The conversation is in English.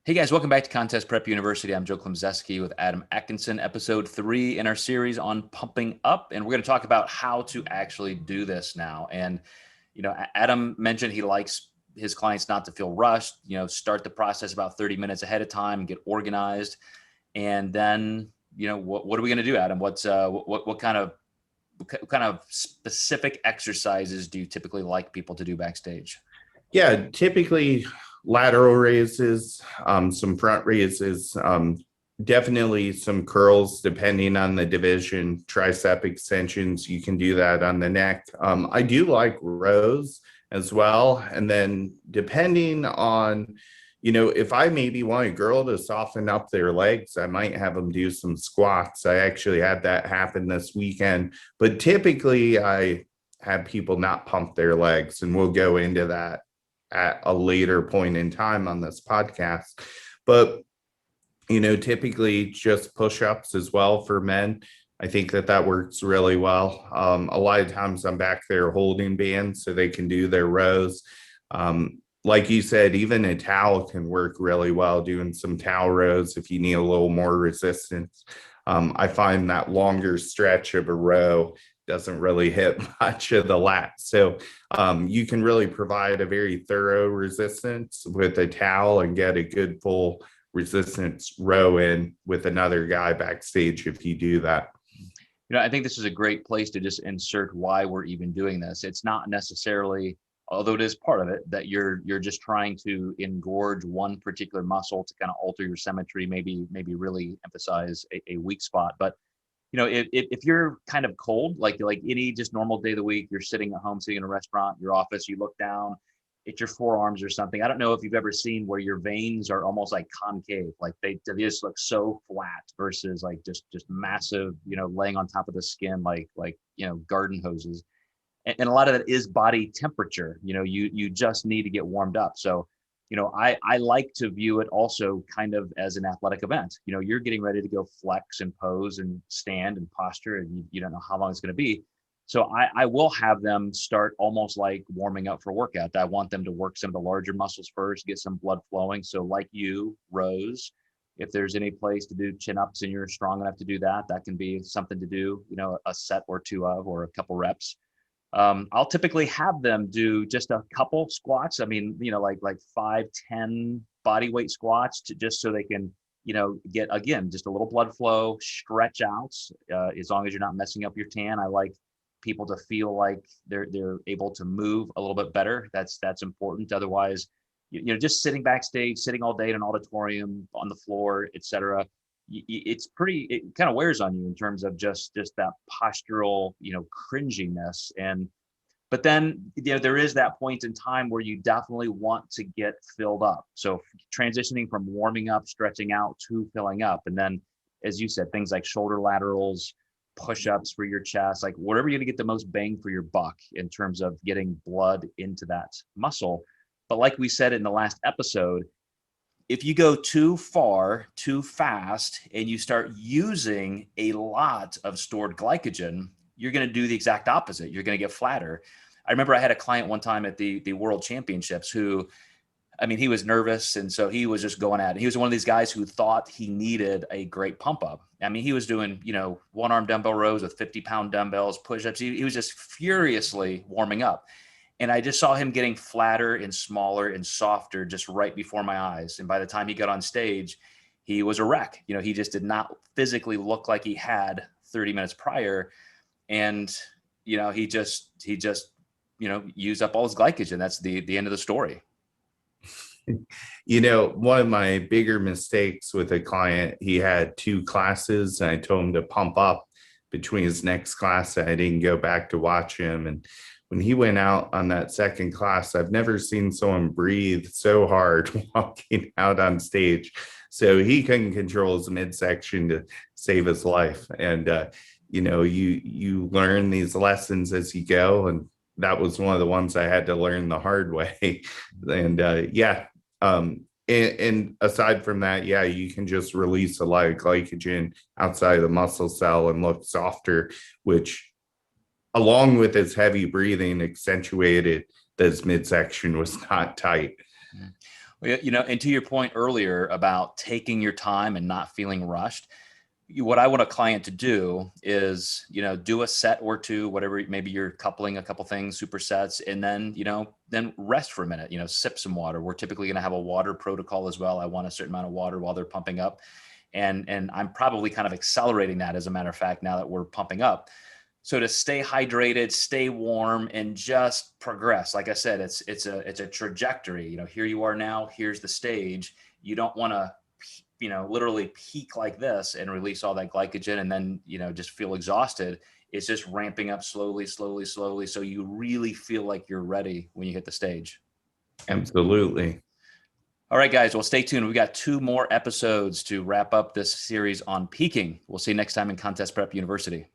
Hey guys, welcome back to Contest Prep University. I'm Joe Klemczewski with Adam Atkinson, episode 3 in our series on pumping up. And we're going to talk about how to actually do this now. And, Adam mentioned he likes his clients not to feel rushed, start the process about 30 minutes ahead of time, get organized. And then, what are we going to do, Adam? What kind of specific exercises do you typically like people to do backstage? Yeah, typically lateral raises, some front raises, definitely some curls depending on the division, tricep extensions. You can do that on the neck. I do like rows as well. And then depending on, if I maybe want a girl to soften up their legs, I might have them do some squats. I actually had that happen this weekend, but typically I have people not pump their legs, and we'll go into that at a later point in time on this podcast. But, typically just push-ups as well for men. I think that works really well. A lot of times I'm back there holding bands so they can do their rows. Like you said, even a towel can work really well, doing some towel rows if you need a little more resistance. I find that longer stretch of a row doesn't really hit much of the lat. So you can really provide a very thorough resistance with a towel and get a good full resistance row in with another guy backstage if you do that. I think this is a great place to just insert why we're even doing this. It's not necessarily, although it is part of it, that you're just trying to engorge one particular muscle to kind of alter your symmetry, maybe really emphasize a weak spot. But if you're kind of cold, like any just normal day of the week, you're sitting at home, sitting in a restaurant, your office, you look down at your forearms or something. I don't know if you've ever seen where your veins are almost like concave, like they just look so flat versus like just massive, laying on top of the skin, like garden hoses. And a lot of that is body temperature. You just need to get warmed up. So I like to view it also kind of as an athletic event. You're getting ready to go flex and pose and stand and posture, and you don't know how long it's going to be. So I will have them start almost like warming up for a workout. I want them to work some of the larger muscles first, get some blood flowing. So like rows, if there's any place to do chin-ups and you're strong enough to do that, that can be something to do, a set or two of, or a couple reps. I'll typically have them do just a couple squats. I mean, like 5-10 body weight squats just so they can, get, again, just a little blood flow, stretch out, as long as you're not messing up your tan. I like people to feel like they're able to move a little bit better. That's important. Otherwise, just sitting backstage, sitting all day in an auditorium, on the floor, etc. It kind of wears on you in terms of just that postural, cringiness. But then, there is that point in time where you definitely want to get filled up. So transitioning from warming up, stretching out to filling up. And then, as you said, things like shoulder laterals, push-ups for your chest, like whatever you're going to get the most bang for your buck in terms of getting blood into that muscle. But like we said in the last episode, if you go too far, too fast, and you start using a lot of stored glycogen, you're going to do the exact opposite. You're going to get flatter. I remember I had a client one time at the World Championships who, he was nervous. And so he was just going at it. He was one of these guys who thought he needed a great pump up. He was doing, one-arm dumbbell rows with 50-pound dumbbells, push-ups. He was just furiously warming up. And I just saw him getting flatter and smaller and softer just right before my eyes. And by the time he got on stage, he was a wreck. He just did not physically look like he had 30 minutes prior. And, he just used up all his glycogen. That's the end of the story. One of my bigger mistakes with a client, he had 2 classes, and I told him to pump up between his next class. I didn't go back to watch him. And when he went out on that second class, I've never seen someone breathe so hard walking out on stage. So he couldn't control his midsection to save his life. And, you learn these lessons as you go. And that was one of the ones I had to learn the hard way. And and aside from that, you can just release a lot of glycogen outside of the muscle cell and look softer, which along with his heavy breathing accentuated that his midsection was not tight. You know, and to your point earlier about taking your time and not feeling rushed, what I want a client to do is, you know, do a set or two, whatever, maybe you're coupling a couple things, supersets, and then, you know, then rest for a minute, you know, sip some water. We're typically going to have a water protocol as well. I want a certain amount of water while they're pumping up. And I'm probably kind of accelerating that, as a matter of fact, now that we're pumping up. So to stay hydrated, stay warm, and just progress. Like I said, it's a trajectory. You know, here you are now, here's the stage. You don't want to, you know, literally peak like this and release all that glycogen and then, you know, just feel exhausted. It's just ramping up slowly, slowly, slowly. So you really feel like you're ready when you hit the stage. Absolutely. All right, guys. Well, stay tuned. We've got 2 more episodes to wrap up this series on peaking. We'll see you next time in Contest Prep University.